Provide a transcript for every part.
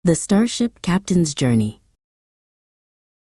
The Starship Captain's Journey.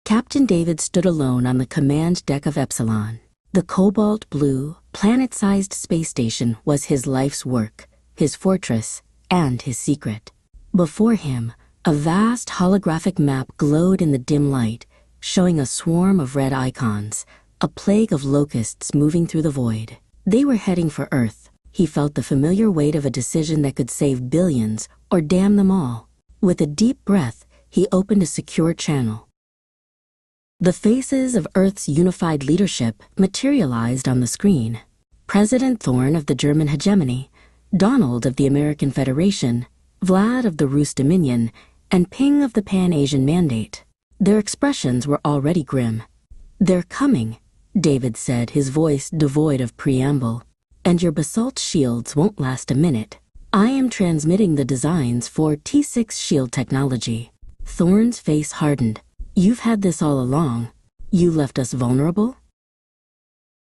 Captain David stood alone on the command deck of Epsilon. The cobalt blue, planet-sized space station was his life's work, his fortress, and his secret. Before him, a vast holographic map glowed in the dim light, showing a swarm of red icons, a plague of locusts moving through the void. They were heading for Earth. He felt the familiar weight of a decision that could save billions or damn them all. With a deep breath, he opened a secure channel. The faces of Earth's unified leadership materialized on the screen. President Thorne of the German hegemony, Donald of the American Federation, Vlad of the Rus Dominion, and Ping of the Pan-Asian Mandate. Their expressions were already grim. "They're coming," David said, his voice devoid of preamble. "And your basalt shields won't last a minute. I am transmitting the designs for T6 shield technology." Thorne's face hardened. "You've had this all along. You left us vulnerable?"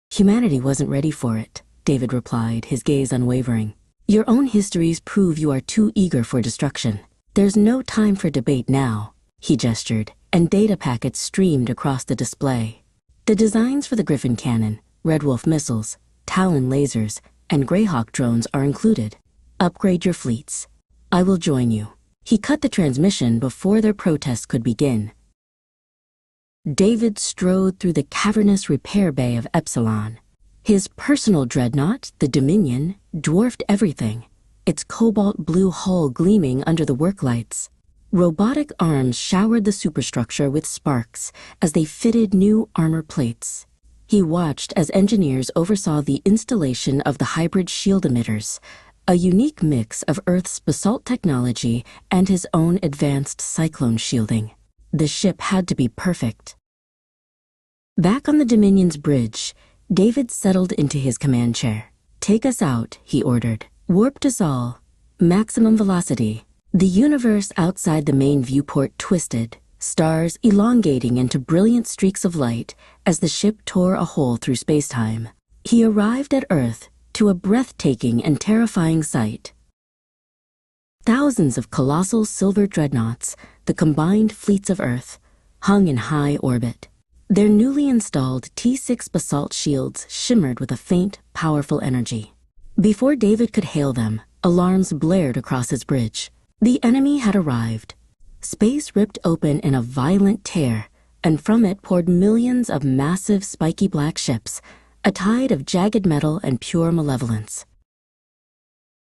"Humanity wasn't ready for it," David replied, his gaze unwavering. "Your own histories prove you are too eager for destruction. There's no time for debate now." He gestured, and data packets streamed across the display. The designs for the Griffin cannon, Red Wolf missiles, Talon lasers, and Greyhawk drones are included. "Upgrade your fleets. I will join you." He cut the transmission before their protests could begin. David strode through the cavernous repair bay of Epsilon. His personal dreadnought, the Dominion, dwarfed everything, its cobalt blue hull gleaming under the work lights. Robotic arms showered the superstructure with sparks as they fitted new armor plates. He watched as engineers oversaw the installation of the hybrid shield emitters, a unique mix of Earth's basalt technology and his own advanced cyclone shielding. The ship had to be perfect. Back on the Dominion's bridge, David settled into his command chair. "Take us out," he ordered. "Warp us all. Maximum velocity." The universe outside the main viewport twisted, stars elongating into brilliant streaks of light as the ship tore a hole through spacetime. He arrived at Earth, to a breathtaking and terrifying sight. Thousands of colossal silver dreadnoughts, the combined fleets of Earth, hung in high orbit. Their newly installed T6 basalt shields shimmered with a faint, powerful energy. Before David could hail them, alarms blared across his bridge. The enemy had arrived. Space ripped open in a violent tear, and from it poured millions of massive, spiky black ships, a tide of jagged metal and pure malevolence.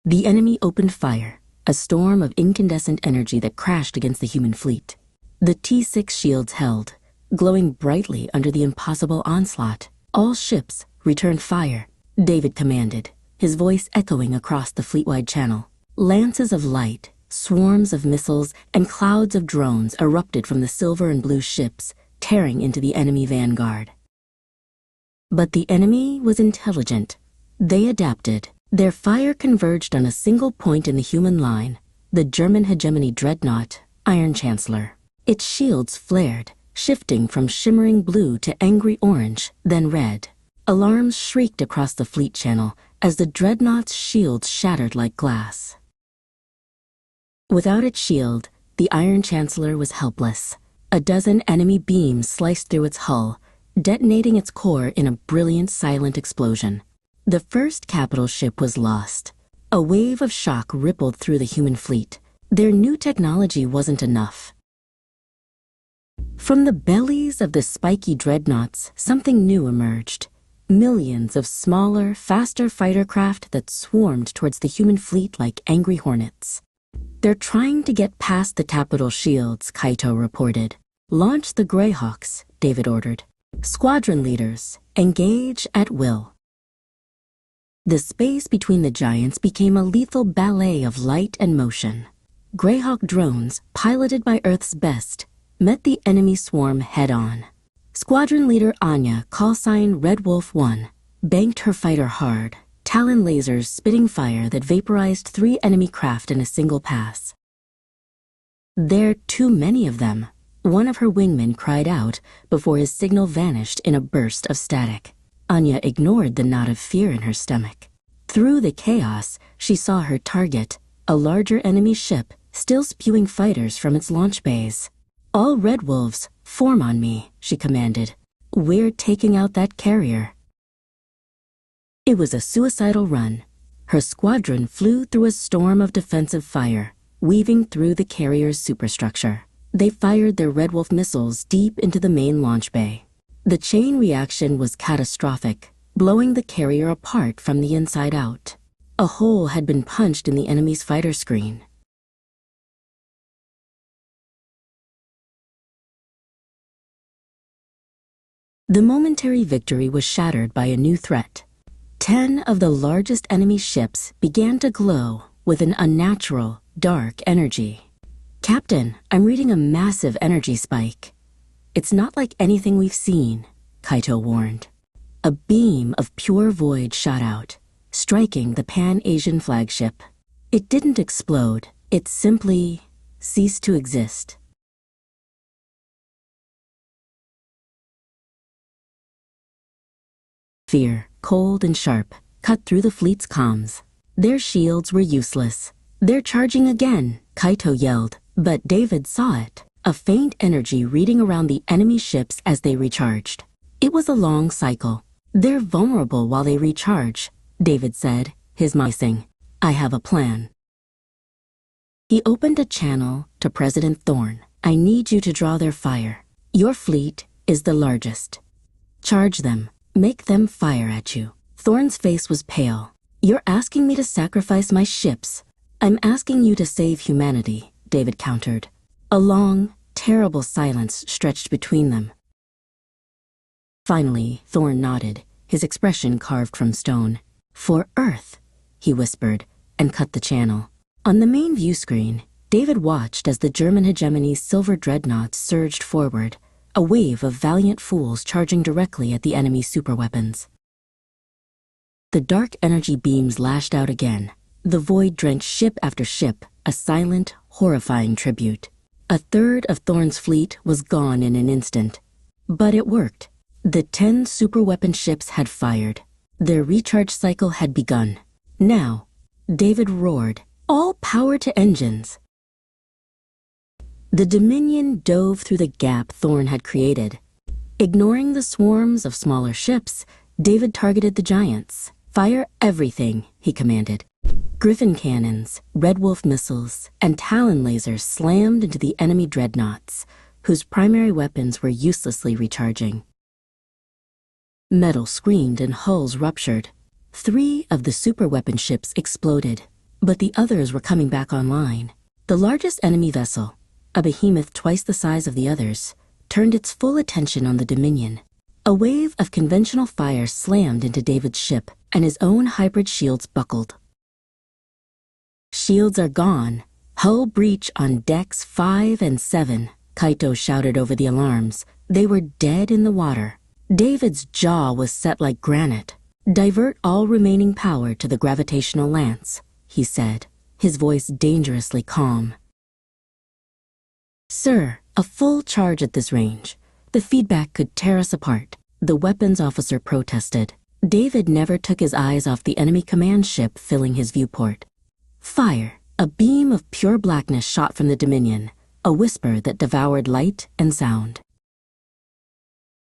The enemy opened fire, a storm of incandescent energy that crashed against the human fleet. The T6 shields held, glowing brightly under the impossible onslaught. "All ships, return fire," David commanded, his voice echoing across the fleet-wide channel. Lances of light, swarms of missiles, and clouds of drones erupted from the silver and blue ships, tearing into the enemy vanguard. But the enemy was intelligent. They adapted. Their fire converged on a single point in the human line, the German hegemony dreadnought, Iron Chancellor. Its shields flared, shifting from shimmering blue to angry orange, then red. Alarms shrieked across the fleet channel as the dreadnought's shields shattered like glass. Without its shield, the Iron Chancellor was helpless. A dozen enemy beams sliced through its hull, detonating its core in a brilliant, silent explosion. The first capital ship was lost. A wave of shock rippled through the human fleet. Their new technology wasn't enough. From the bellies of the spiky dreadnoughts, something new emerged. Millions of smaller, faster fighter craft that swarmed towards the human fleet like angry hornets. "They're trying to get past the capital shields," Kaito reported. "Launch the Greyhawks," David ordered. "Squadron leaders, engage at will." The space between the giants became a lethal ballet of light and motion. Greyhawk drones, piloted by Earth's best, met the enemy swarm head-on. Squadron leader Anya, callsign Red Wolf 1, banked her fighter hard, Talon lasers spitting fire that vaporized 3 enemy craft in a single pass. "There are too many of them," one of her wingmen cried out before his signal vanished in a burst of static. Anya ignored the knot of fear in her stomach. Through the chaos, she saw her target, a larger enemy ship still spewing fighters from its launch bays. "All Red Wolves, form on me," she commanded. "We're taking out that carrier." It was a suicidal run. Her squadron flew through a storm of defensive fire, weaving through the carrier's superstructure. They fired their Red Wolf missiles deep into the main launch bay. The chain reaction was catastrophic, blowing the carrier apart from the inside out. A hole had been punched in the enemy's fighter screen. The momentary victory was shattered by a new threat. 10 of the largest enemy ships began to glow with an unnatural, dark energy. "Captain, I'm reading a massive energy spike." "It's not like anything we've seen," Kaito warned. A beam of pure void shot out, striking the Pan-Asian flagship. It didn't explode, it simply ceased to exist. Fear, cold and sharp, cut through the fleet's comms. Their shields were useless. "They're charging again," Kaito yelled, but David saw it, a faint energy reading around the enemy ships as they recharged. It was a long cycle. "They're vulnerable while they recharge," David said, his mind racing. "I have a plan." He opened a channel to President Thorne. "I need you to draw their fire. Your fleet is the largest. Charge them. Make them fire at you." Thorne's face was pale. "You're asking me to sacrifice my ships." "I'm asking you to save humanity," David countered. A long, terrible silence stretched between them. Finally, Thorne nodded, his expression carved from stone. "For Earth," he whispered, and cut the channel. On the main view screen, David watched as the German hegemony's silver dreadnoughts surged forward, a wave of valiant fools charging directly at the enemy's superweapons. The dark energy beams lashed out again. The void drenched ship after ship, a silent, horrifying tribute. A third of Thorne's fleet was gone in an instant. But it worked. The 10 superweapon ships had fired. Their recharge cycle had begun. Now, David roared, "All power to engines!" The Dominion dove through the gap Thorne had created. Ignoring the swarms of smaller ships, David targeted the giants. "Fire everything," he commanded. Griffin cannons, Red Wolf missiles, and Talon lasers slammed into the enemy dreadnoughts, whose primary weapons were uselessly recharging. Metal screamed and hulls ruptured. 3 of the superweapon ships exploded, but the others were coming back online. The largest enemy vessel, a behemoth twice the size of the others, turned its full attention on the Dominion. A wave of conventional fire slammed into David's ship, and his own hybrid shields buckled. "Shields are gone. Hull breach on decks 5 and 7, Kaito shouted over the alarms. They were dead in the water. David's jaw was set like granite. "Divert all remaining power to the gravitational lance," he said, his voice dangerously calm. "Sir, a full charge at this range. The feedback could tear us apart," the weapons officer protested. David never took his eyes off the enemy command ship filling his viewport. Fire! A beam of pure blackness shot from the Dominion, a whisper that devoured light and sound.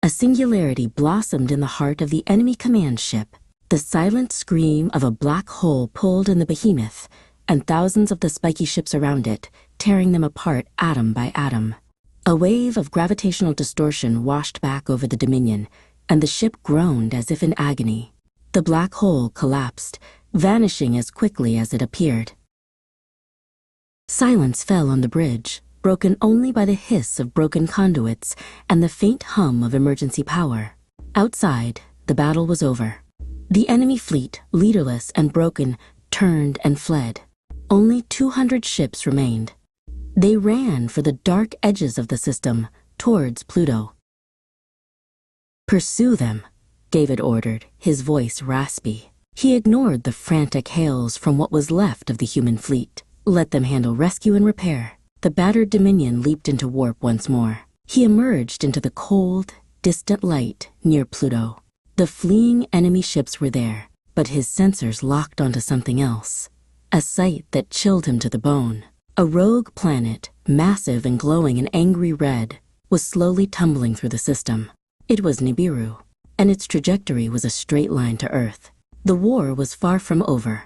A singularity blossomed in the heart of the enemy command ship, the silent scream of a black hole pulled in the behemoth, and thousands of the spiky ships around it, tearing them apart atom by atom. A wave of gravitational distortion washed back over the Dominion, and the ship groaned as if in agony. The black hole collapsed, vanishing as quickly as it appeared. Silence fell on the bridge, broken only by the hiss of broken conduits and the faint hum of emergency power. Outside, the battle was over. The enemy fleet, leaderless and broken, turned and fled. Only 200 ships remained. They ran for the dark edges of the system, towards Pluto. "Pursue them," David ordered, his voice raspy. He ignored the frantic hails from what was left of the human fleet. "Let them handle rescue and repair." The battered Dominion leaped into warp once more. He emerged into the cold, distant light near Pluto. The fleeing enemy ships were there, but his sensors locked onto something else. A sight that chilled him to the bone. A rogue planet, massive and glowing an angry red, was slowly tumbling through the system. It was Nibiru, and its trajectory was a straight line to Earth. The war was far from over.